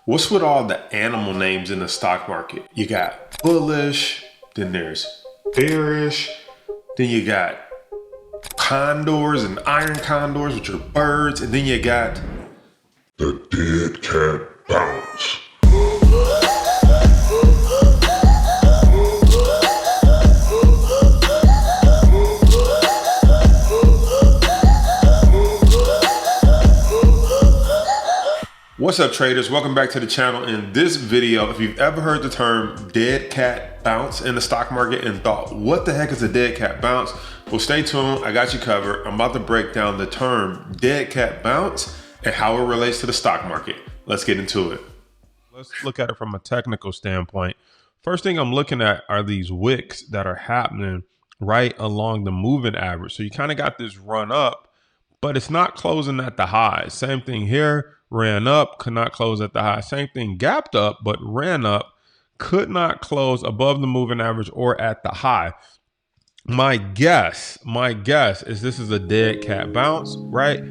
What's with all the animal names in the stock market? You got bullish, then there's bearish, then you got condors and iron condors, which are birds, and then you got the dead cat bounce. What's up, traders? Welcome back to the channel. In this video, if you've ever heard the term dead cat bounce in the stock market and thought, what the heck is a dead cat bounce? Well, stay tuned. I got you covered. I'm about to break down the term dead cat bounce and how it relates to the stock market. Let's get into it. Let's look at it from a technical standpoint. First thing I'm looking at are these wicks that are happening right along the moving average. So you kind of got this run up, but it's not closing at the high. Same thing here. Ran up, could not close at the high. Same thing, gapped up, but ran up, could not close above the moving average or at the high. My guess is this is a dead cat bounce, right?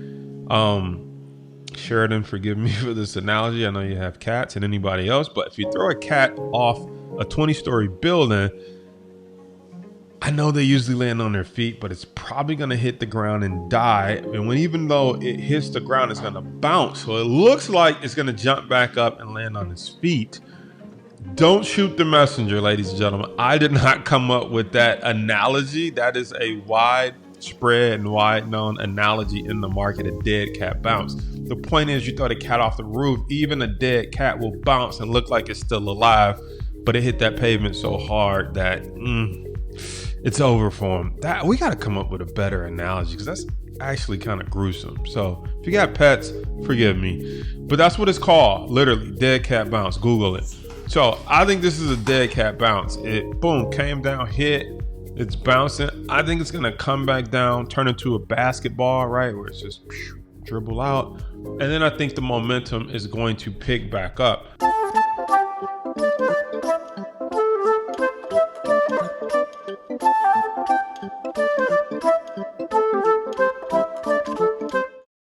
Sheridan, forgive me for this analogy. I know you have cats and anybody else, but if you throw a cat off a 20-story building, I know they usually land on their feet, but it's probably going to hit the ground and die. And even though it hits the ground, it's going to bounce. So it looks like it's going to jump back up and land on its feet. Don't shoot the messenger, ladies and gentlemen. I did not come up with that analogy. That is a widespread and wide-known analogy in the market, a dead cat bounce. The point is, you throw the cat off the roof, even a dead cat will bounce and look like it's still alive, but it hit that pavement so hard that it's over for him. We got to come up with a better analogy because that's actually kind of gruesome. So if you got pets, forgive me, but that's what it's called. Literally, dead cat bounce. Google it. So I think this is a dead cat bounce. It boom came down, hit. It's bouncing. I think it's gonna come back down, turn into a basketball, right, where it's just dribble out, and then I think the momentum is going to pick back up.